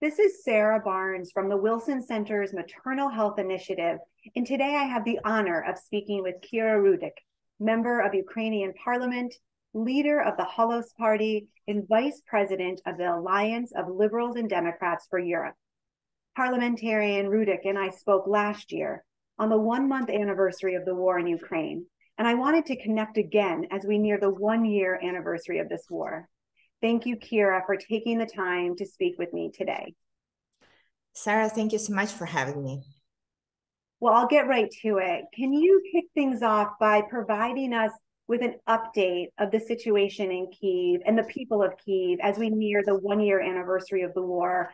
This is Sarah Barnes from the Wilson Center's Maternal Health Initiative, and today I have the honor of speaking with Kira Rudik, member of Ukrainian Parliament, leader of the Holos Party, and vice president of the Alliance of Liberals and Democrats for Europe. Parliamentarian Rudik and I spoke last year on the 1 month anniversary of the war in Ukraine, and I wanted to connect again as we near the 1 year anniversary of this war. Thank you, Kira, for taking the time to speak with me today. Sarah, thank you so much for having me. Well, I'll get right to it. Can you kick things off by providing us with an update of the situation in Kiev and the people of Kiev as we near the 1 year anniversary of the war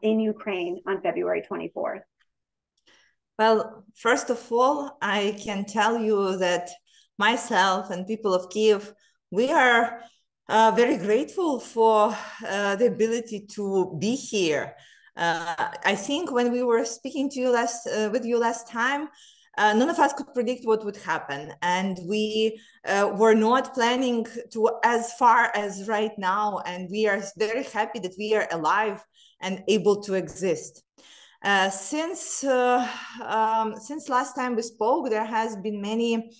in Ukraine on February 24th? Well, first of all, I can tell you that myself and people of Kiev, we are very grateful for the ability to be here. I think when we were speaking to you with you last time, none of us could predict what would happen, and we were not planning to as far as right now, and we are very happy that we are alive and able to exist. Since last time we spoke, there has been many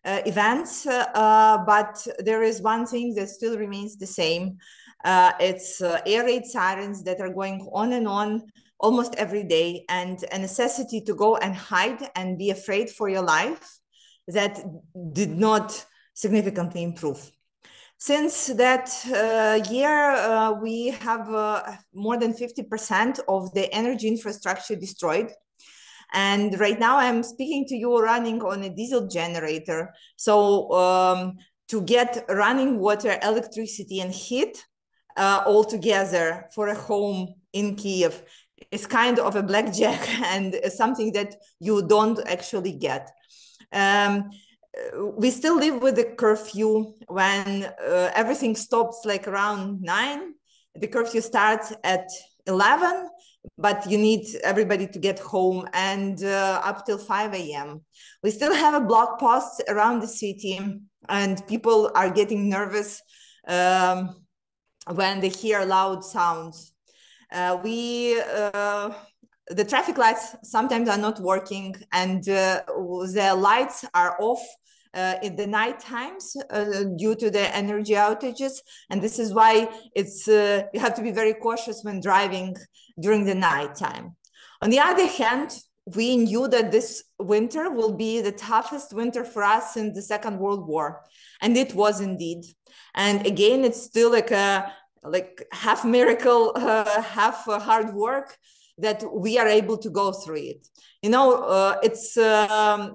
events, but there is one thing that still remains the same. It's air raid sirens that are going on and on almost every day, and a necessity to go and hide and be afraid for your life that did not significantly improve. Since that year, we have more than 50% of the energy infrastructure destroyed. And right now I'm speaking to you running on a diesel generator. So to get running water, electricity, and heat all together for a home in Kiev is kind of a blackjack and something that you don't actually get. We still live with the curfew. When everything stops like around 9, the curfew starts at 11, but you need everybody to get home, and up till 5 a.m. We still have a block posts around the city, and people are getting nervous when they hear loud sounds. The traffic lights sometimes are not working, and the lights are off in the night times due to the energy outages, and this is why it's you have to be very cautious when driving during the night time. On the other hand, we knew that this winter will be the toughest winter for us since the Second World War, and it was indeed. And again, it's still like half miracle, half hard work that we are able to go through it. You know, it's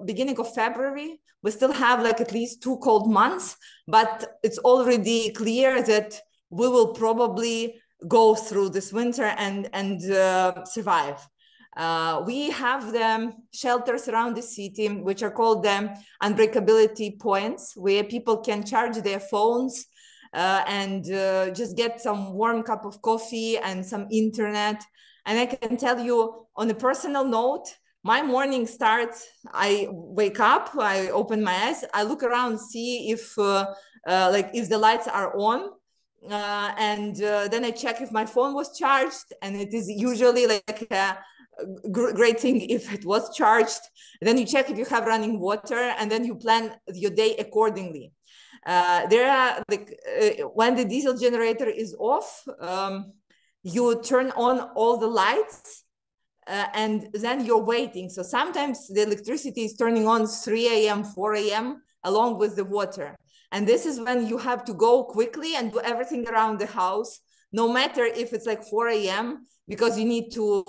beginning of February. We still have like at least 2 cold months, but it's already clear that we will probably go through this winter and survive. We have the shelters around the city, which are called the unbreakability points, where people can charge their phones and just get some warm cup of coffee and some internet. And I can tell you on a personal note, my morning starts, I wake up, I open my eyes, I look around, see if if the lights are on, and then I check if my phone was charged, and it is usually like a great thing if it was charged. Then you check if you have running water, and then you plan your day accordingly. There are when the diesel generator is off, you turn on all the lights, and then you're waiting. So sometimes the electricity is turning on 3 a.m., 4 a.m. along with the water. And this is when you have to go quickly and do everything around the house, no matter if it's like 4 a.m., because you need to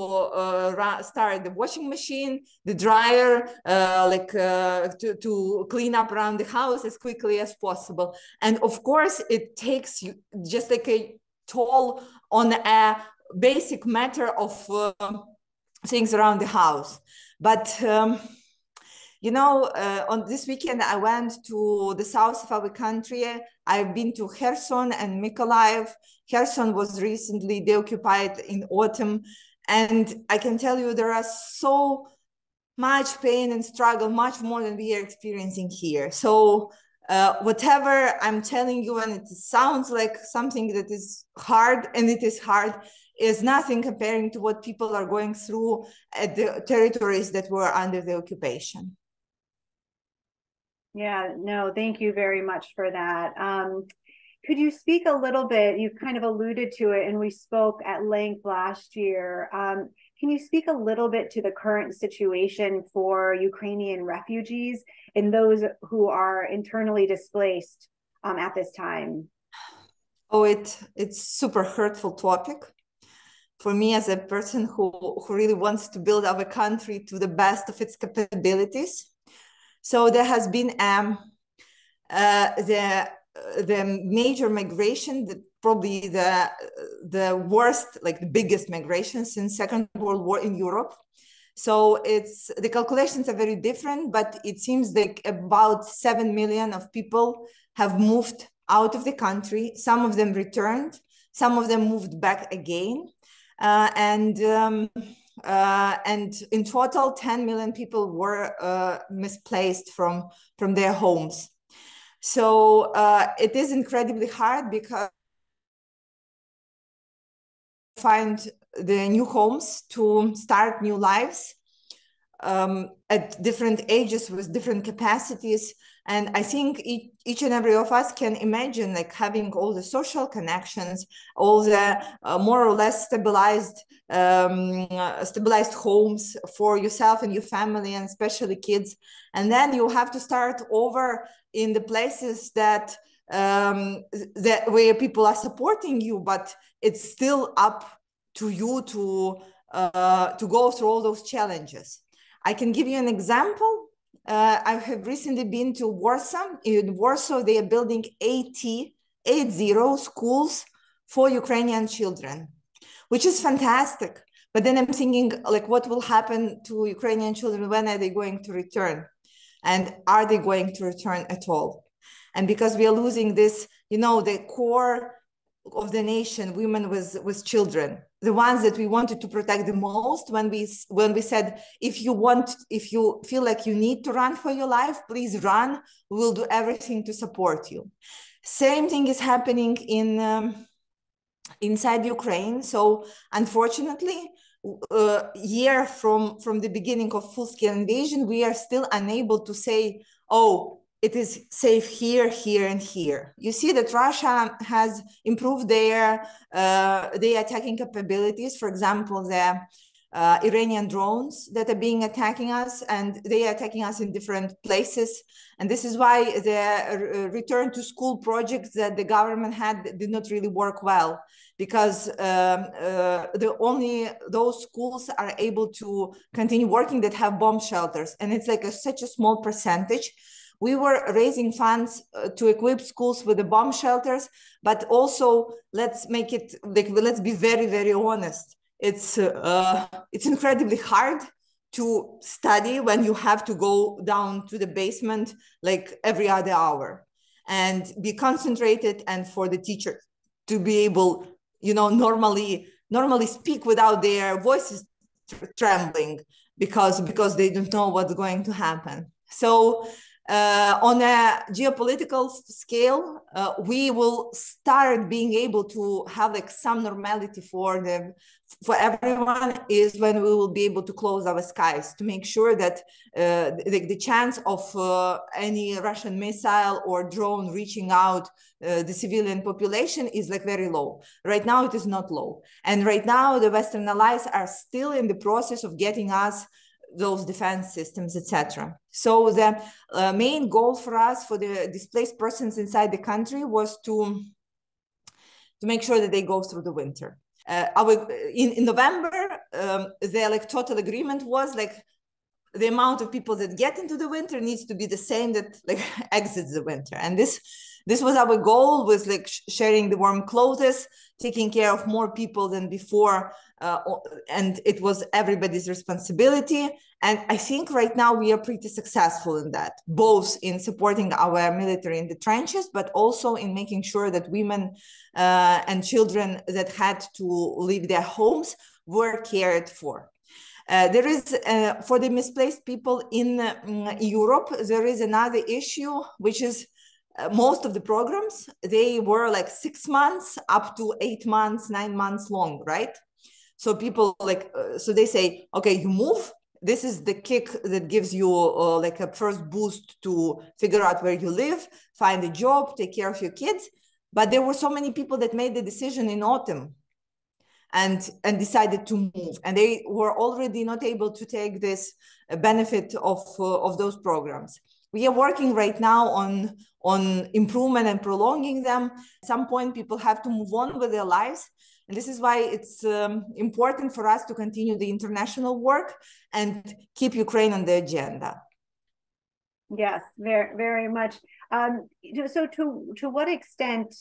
start the washing machine, the dryer, to clean up around the house as quickly as possible. And of course, it takes you just like a toll on a basic matter of things around the house. But you know, on this weekend, I went to the south of our country. I've been to Kherson and Mykolaiv. Kherson was recently deoccupied in autumn. And I can tell you there are so much pain and struggle, much more than we are experiencing here. So whatever I'm telling you, and it sounds like something that is hard, and it is hard, is nothing comparing to what people are going through at the territories that were under the occupation. Yeah, no, thank you very much for that. Could you speak a little bit? You've kind of alluded to it, and we spoke at length last year. Can you speak a little bit to the current situation for Ukrainian refugees and those who are internally displaced at this time? Oh, it's super hurtful topic for me as a person who really wants to build our country to the best of its capabilities. So there has been the major migration, probably the worst, like the biggest migration since Second World War in Europe. So the calculations are very different, but it seems like about 7 million of people have moved out of the country. Some of them returned, some of them moved back again. And in total, 10 million people were misplaced from their homes. So it is incredibly hard because find the new homes to start new lives at different ages with different capacities. And I think each and every of us can imagine like having all the social connections, all the more or less stabilized homes for yourself and your family, and especially kids. And then you have to start over in the places that where people are supporting you, but it's still up to you to go through all those challenges. I can give you an example. I have recently been to Warsaw. In Warsaw, they are building 80 schools for Ukrainian children, which is fantastic. But then I'm thinking, like, what will happen to Ukrainian children? When are they going to return? And are they going to return at all? And because we are losing this, the core of the nation, women with children, the ones that we wanted to protect the most, when we said, if you feel like you need to run for your life, please run. We'll do everything to support you. Same thing is happening inside Ukraine. So unfortunately, year from the beginning of full-scale invasion, we are still unable to say, oh, it is safe here, here, and here. You see that Russia has improved their attacking capabilities. For example, the Iranian drones that are being attacking us, and they are attacking us in different places. And this is why the return to school projects that the government had did not really work well, because only those schools are able to continue working that have bomb shelters. And it's like such a small percentage. We were raising funds to equip schools with the bomb shelters, but also let's make it like, let's be very, very honest. It's incredibly hard to study when you have to go down to the basement like every other hour and be concentrated, and for the teacher to be able, normally speak without their voices trembling because they don't know what's going to happen. So on a geopolitical scale, we will start being able to have like some normality for everyone is when we will be able to close our skies to make sure that the chance of any Russian missile or drone reaching out the civilian population is like very low. Right now, it is not low. And right now, the Western allies are still in the process of getting us those defense systems, etc. So the main goal for us, for the displaced persons inside the country, was to make sure that they go through the winter. In November, the total agreement was like the amount of people that get into the winter needs to be the same that like exits the winter. And this was our goal, was like sharing the warm clothes, taking care of more people than before. And it was everybody's responsibility. And I think right now we are pretty successful in that, both in supporting our military in the trenches, but also in making sure that women and children that had to leave their homes were cared for. There is, for the misplaced people in Europe, there is another issue, which is most of the programs, they were like 6 months up to 8 months, 9 months long, right? So people like, so they say, okay, you move. This is the kick that gives you like a first boost to figure out where you live, find a job, take care of your kids. But there were so many people that made the decision in autumn and decided to move, and they were already not able to take this benefit of those programs. We are working right now on improvement and prolonging them. At some point, people have to move on with their lives. And this is why it's important for us to continue the international work and keep Ukraine on the agenda. Yes, very, very much. So to what extent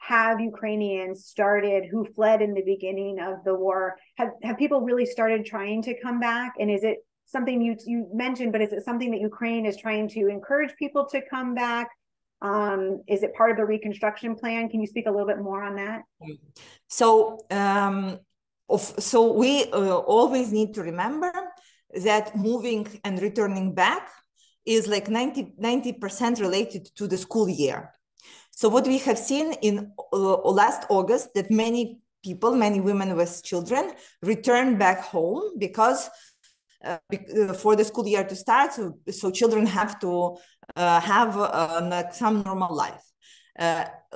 have Ukrainians started who fled in the beginning of the war? Have people really started trying to come back? And is it something you mentioned, but is it something that Ukraine is trying to encourage people to come back? Is it part of the reconstruction plan? Can you speak a little bit more on that? So, so we always need to remember that moving and returning back is like 90% related to the school year. So what we have seen in last August, that many people, many women with children returned back home because for the school year to start, so children have to have like some normal life.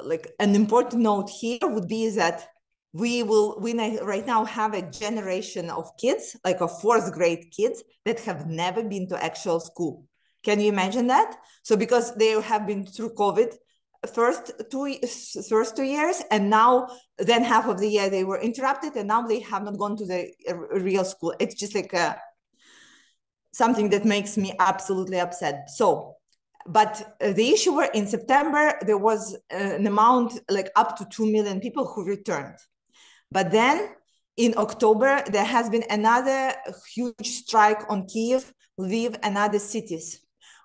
Like an important note here would be that we right now have a generation of kids, like a 4th grade kids that have never been to actual school. Can you imagine that? So because they have been through COVID first 2 years, and now then half of the year they were interrupted, and now they have not gone to the real school. It's just like something that makes me absolutely upset. So, but the issue were in September, there was an amount like up to 2 million people who returned. But then in October, there has been another huge strike on Kiev, Lviv, and other cities,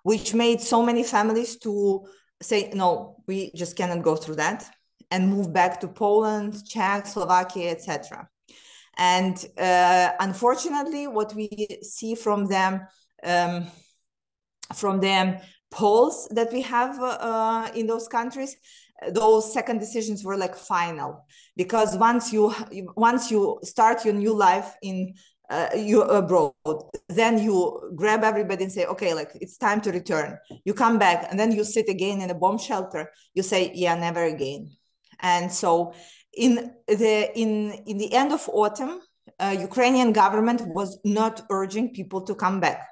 which made so many families to say, no, we just cannot go through that, and move back to Poland, Czech, Slovakia, etc. And unfortunately, what we see from them, polls that we have in those countries, those second decisions were like final, because once you start your new life in you abroad, then you grab everybody and say, okay, like it's time to return. You come back, and then you sit again in a bomb shelter. You say, yeah, never again. And so in the end of autumn, Ukrainian government was not urging people to come back,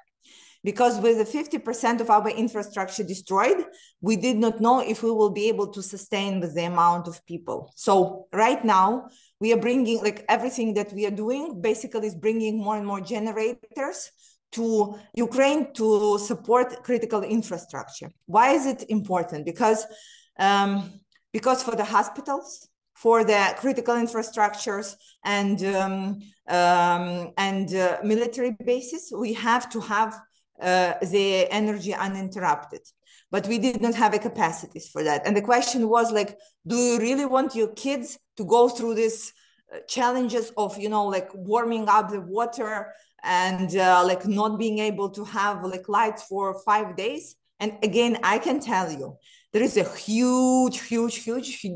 because with the 50% of our infrastructure destroyed, we did not know if we will be able to sustain with the amount of people. So right now, we are bringing, like everything that we are doing basically is bringing more and more generators to Ukraine to support critical infrastructure. Why is it important? Because for the hospitals, for the critical infrastructures and military bases, we have to have the energy uninterrupted. But we did not have the capacities for that. And the question was like, do you really want your kids to go through these challenges of, like warming up the water and like not being able to have like lights for 5 days? And again, I can tell you, there is a huge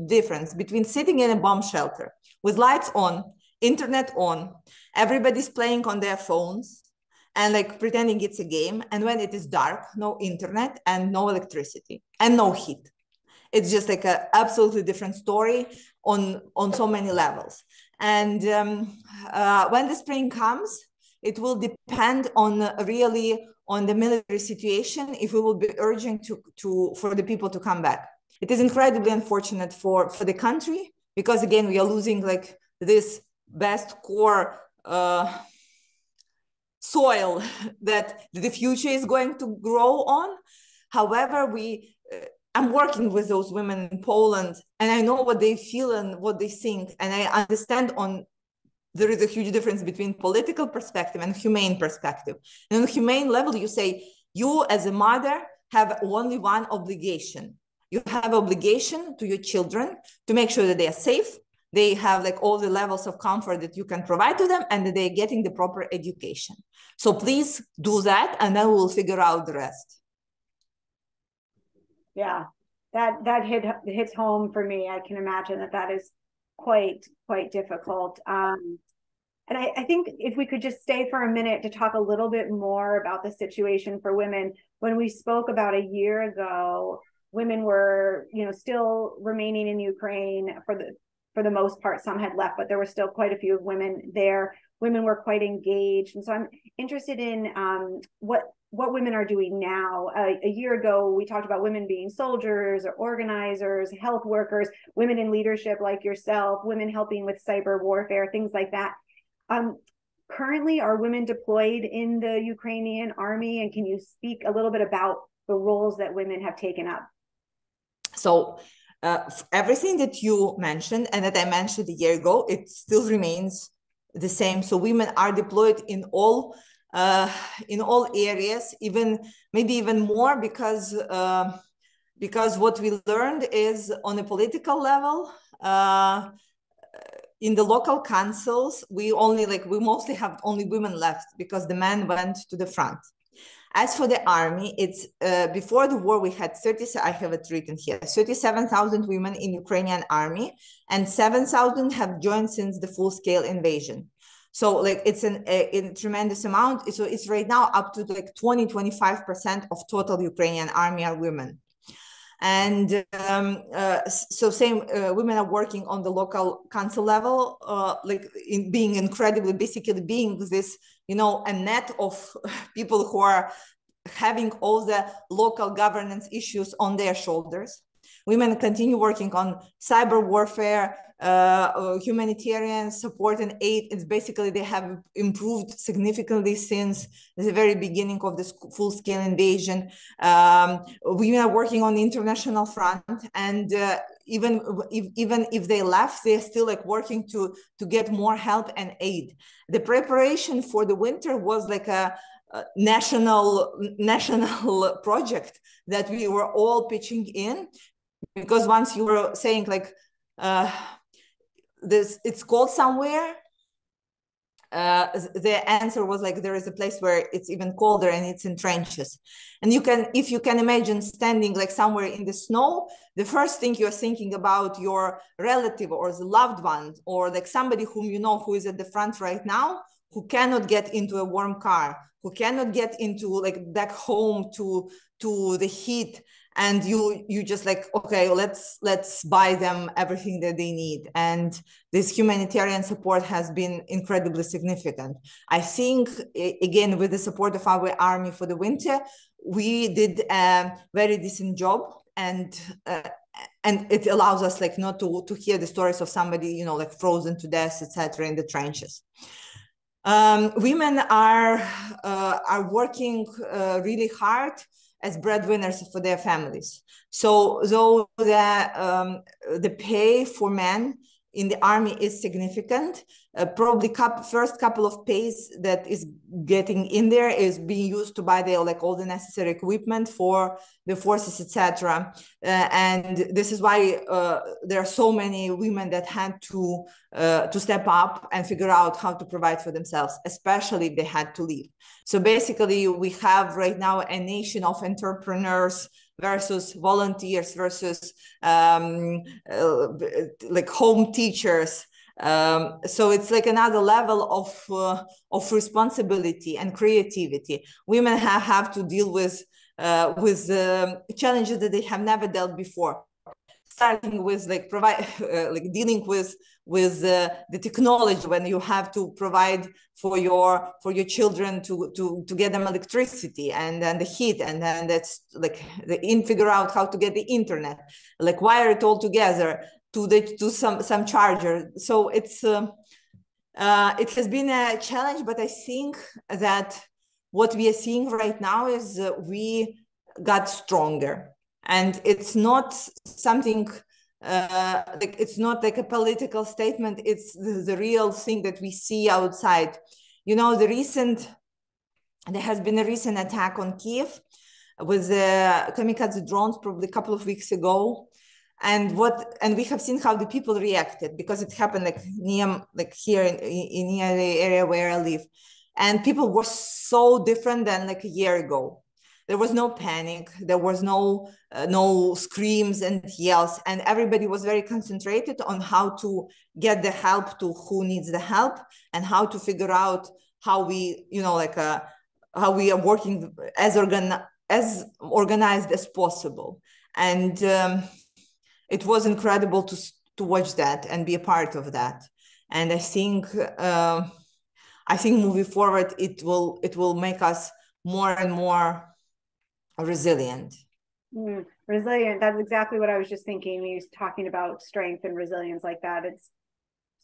difference between sitting in a bomb shelter with lights on, internet on, everybody's playing on their phones and like pretending it's a game. And when it is dark, no internet and no electricity and no heat. It's just like an absolutely different story on so many levels. And when the spring comes, it will depend on really on the military situation, if we will be urging for the people to come back. It is incredibly unfortunate for the country, because again, we are losing like this best core soil that the future is going to grow on. However, I'm working with those women in Poland, and I know what they feel and what they think, and I understand there is a huge difference between political perspective and humane perspective. And on a humane level, you say, you as a mother have only one obligation. You have obligation to your children to make sure that they are safe, they have like all the levels of comfort that you can provide to them, and that they're getting the proper education. So please do that, and then we'll figure out the rest. Yeah, that hits home for me. I can imagine that is quite difficult. And I think if we could just stay for a minute to talk a little bit more about the situation for women. When we spoke about a year ago, women were, still remaining in Ukraine for the most part. Some had left, but there were still quite a few women there. Women were quite engaged, and so I'm interested in what women are doing now. A year ago, we talked about women being soldiers or organizers, health workers, women in leadership like yourself, women helping with cyber warfare, things like that. Currently, are women deployed in the Ukrainian army? And can you speak a little bit about the roles that women have taken up? So everything that you mentioned and that I mentioned a year ago, it still remains the same. So women are deployed in all areas, maybe even more, because what we learned is on a political level, in the local councils, we mostly have only women left because the men went to the front. As for the army, it's before the war, we had I have it written here, 37,000 women in Ukrainian army, and 7,000 have joined since the full-scale invasion. So it's a tremendous amount. So it's right now up to 20-25% of total Ukrainian army are women. And so women are working on the local council level, basically being this, a net of people who are having all the local governance issues on their shoulders. Women continue working on cyber warfare, humanitarian support and aid. It's basically they have improved significantly since the very beginning of this full-scale invasion. We are working on the international front, and even if they left, they're still working to get more help and aid. The preparation for the winter was a national project that we were all pitching in, because once you were saying this, it's cold somewhere, the answer was there is a place where it's even colder, and it's in trenches. And if you can imagine standing somewhere in the snow, the first thing you're thinking about your relative or the loved one, or somebody whom who is at the front right now, who cannot get into a warm car, who cannot get into back home to the heat. And you just okay, let's buy them everything that they need. And this humanitarian support has been incredibly significant. I think, again, with the support of our army for the winter, we did a very decent job, and it allows us not to hear the stories of somebody frozen to death, etc., in the trenches. Women are working really hard as breadwinners for their families. So though the pay for men in the army is significant, probably first couple of pays that is getting in there is being used to buy all the necessary equipment for the forces, etc. And this is why there are so many women that had to step up and figure out how to provide for themselves, especially if they had to leave. So basically, we have right now a nation of entrepreneurs versus volunteers versus home teachers. So it's another level of responsibility and creativity. Women have to deal with challenges that they have never dealt before, starting with dealing with the technology, when you have to provide for your children to get them electricity and then the heat, and then that's figure out how to get the internet, wire it all together to some charger. So it's it has been a challenge, but I think that what we are seeing right now is we got stronger, and it's not something it's not a political statement. It's the real thing that we see outside. There has been a recent attack on Kiev with the kamikaze drones probably a couple of weeks ago. And we have seen how the people reacted, because it happened near here in near the area where I live, and people were so different than a year ago. There was no panic. There was no screams and yells, and everybody was very concentrated on how to get the help to who needs the help, and how to figure out how we, how we are working as organized as possible. And it was incredible to watch that and be a part of that. And I think moving forward, it will make us more and more resilient. Resilient. That's exactly what I was just thinking when you were talking about strength and resilience like that. It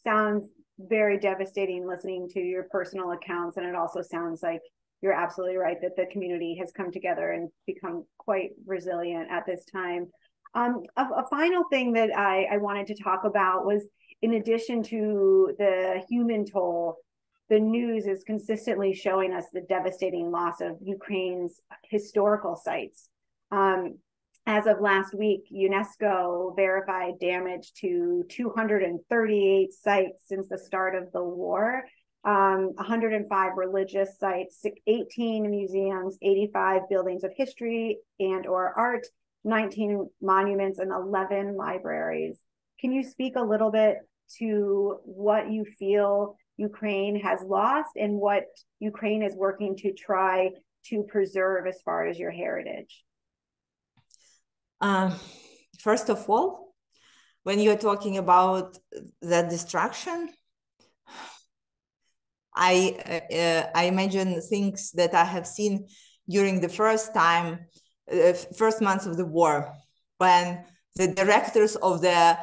sounds very devastating listening to your personal accounts, and it also sounds like you're absolutely right that the community has come together and become quite resilient at this time. A final thing that I wanted to talk about was, in addition to the human toll, the news is consistently showing us the devastating loss of Ukraine's historical sites. As of last week, UNESCO verified damage to 238 sites since the start of the war. 105 religious sites, 18 museums, 85 buildings of history and or art, 19 monuments, and 11 libraries. Can you speak a little bit to what you feel Ukraine has lost and what Ukraine is working to try to preserve as far as your heritage? First of all, when you're talking about the destruction, I imagine things that I have seen during the first months of the war, when the directors of the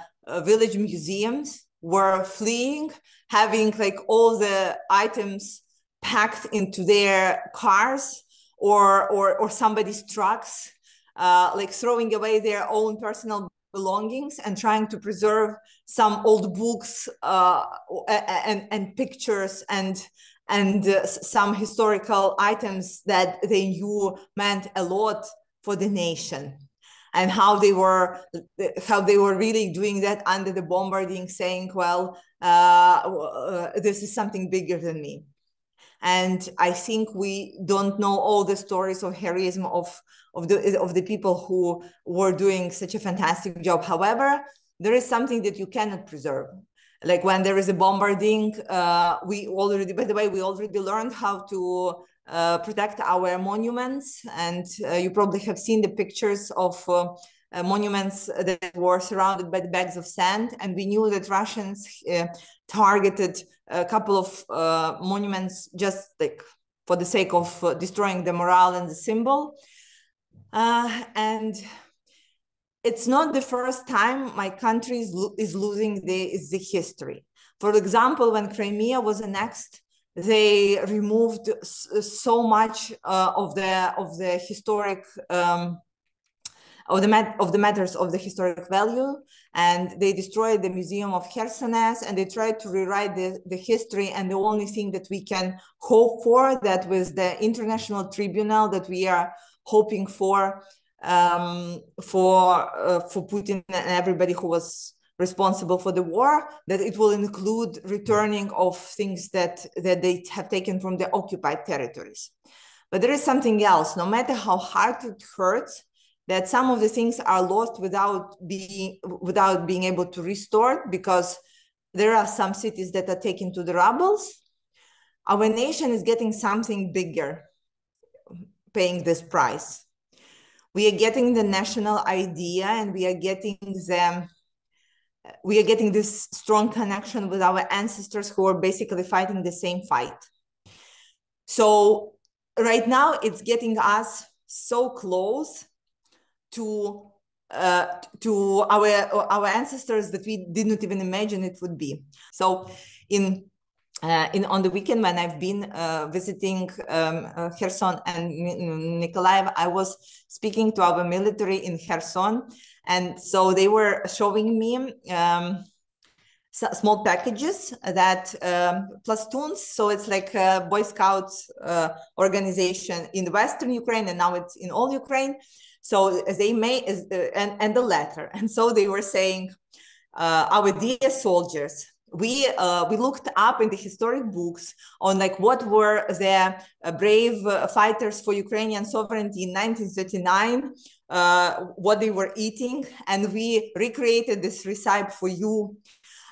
village museums were fleeing, having like all the items packed into their cars or somebody's trucks, like throwing away their own personal belongings and trying to preserve some old books and pictures and some historical items that they knew meant a lot for the nation, and how they were really doing that under the bombarding, saying, well, this is something bigger than me. And I think we don't know all the stories of heroism of the people who were doing such a fantastic job. However, there is something that you cannot preserve. Like when there is a bombarding, we already learned how to protect our monuments. And you probably have seen the pictures of monuments that were surrounded by the bags of sand. And we knew that Russians targeted a couple of monuments just like for the sake of destroying the morale and the symbol. And it's not the first time my country is losing the history. For example, when Crimea was annexed, they removed so much of the historic of the matters of the historic value, and they destroyed the Museum of Khersones, and they tried to rewrite the history. And the only thing that we can hope for, that was the international tribunal that we are hoping for Putin and everybody who was responsible for the war, that it will include returning of things that they have taken from the occupied territories. But there is something else. No matter how hard it hurts, that some of the things are lost without being able to restore, because there are some cities that are taken to the rubbles. Our nation is getting something bigger, paying this price. We are getting the national idea, and we are getting this strong connection with our ancestors who are basically fighting the same fight. So right now it's getting us so close to our ancestors that we didn't even imagine it would be. So on the weekend when I've been visiting Kherson and Nikolaev, I was speaking to our military in Kherson, and so they were showing me small packages that platoons. So it's like a Boy Scouts organization in the Western Ukraine, and now it's in all Ukraine. So they and the letter, and so they were saying, our dear soldiers, we looked up in the historic books on like what were the brave fighters for Ukrainian sovereignty in 1939, what they were eating, and we recreated this recipe for you.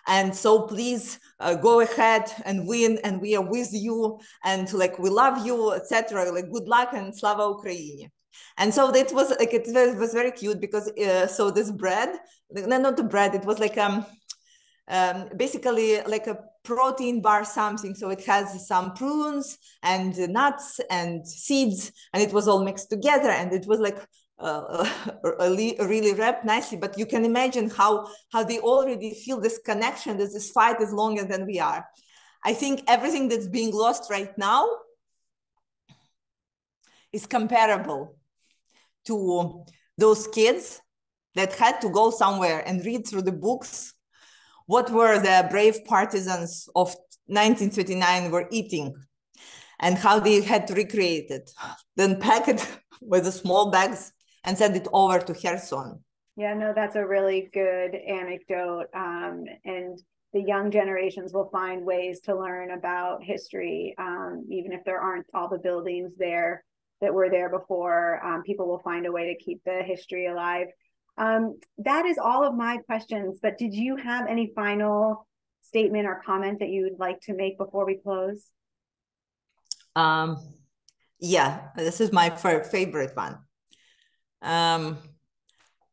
And so please go ahead and win, and we are with you, and like we love you, etc. Like good luck and Slava Ukraini. And so it was like it was very cute because so this bread, no, not the bread, it was like basically like a protein bar something. So it has some prunes and nuts and seeds, and it was all mixed together, and it was like really wrapped nicely. But you can imagine how they already feel this connection, that this fight is longer than we are. I think everything that's being lost right now is comparable to those kids that had to go somewhere and read through the books what were the brave partisans of 1939 were eating and how they had to recreate it, then pack it with the small bags and send it over to Kherson. Yeah, no, that's a really good anecdote. And the young generations will find ways to learn about history, even if there aren't all the buildings there that were there before. People will find a way to keep the history alive. That is all of my questions, but did you have any final statement or comment that you would like to make before we close? Yeah, this is my favorite one.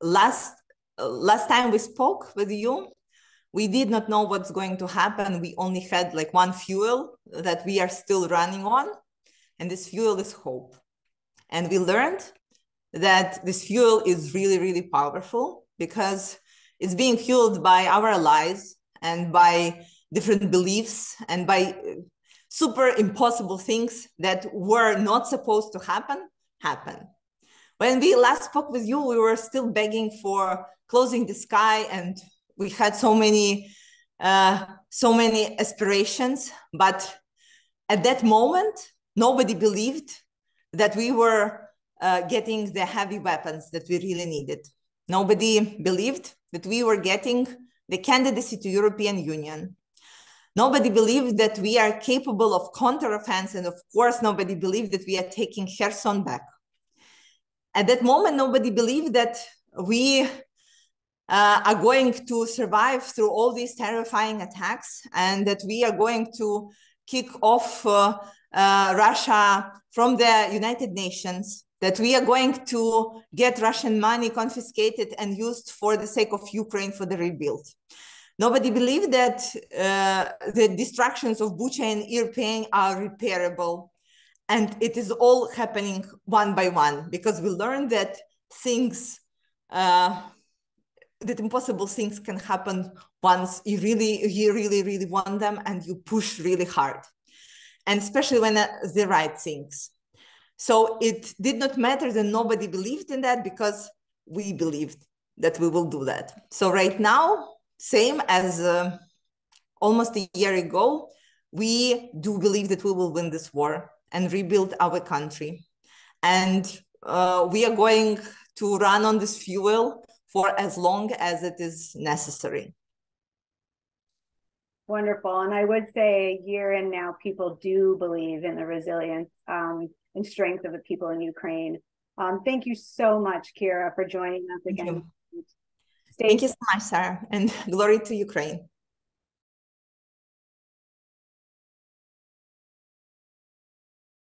Last time we spoke with you, we did not know what's going to happen. We only had like one fuel that we are still running on, and this fuel is hope. And we learned that this fuel is really, really powerful because it's being fueled by our lies and by different beliefs and by super impossible things that were not supposed to happen. When we last spoke with you, we were still begging for closing the sky, and we had so many aspirations. But at that moment, nobody believed that we were getting the heavy weapons that we really needed. Nobody believed that we were getting the candidacy to European Union. Nobody believed that we are capable of counteroffense, and of course, nobody believed that we are taking Kherson back. At that moment, nobody believed that we are going to survive through all these terrifying attacks, and that we are going to kick off Russia from the United Nations, that we are going to get Russian money confiscated and used for the sake of Ukraine for the rebuild. Nobody believed that the destructions of Bucha and Irpin are repairable. And it is all happening one by one, because we learned that things, that impossible things can happen once you really want them and you push really hard. And especially when the right things. So it did not matter that nobody believed in that, because we believed that we will do that. So right now, same as almost a year ago, we do believe that we will win this war and rebuild our country. And we are going to run on this fuel for as long as it is necessary. Wonderful. And I would say a year in now, people do believe in the resilience and strength of the people in Ukraine. Thank you so much, Kira, for joining us again. Thank you so much, Sarah, and glory to Ukraine.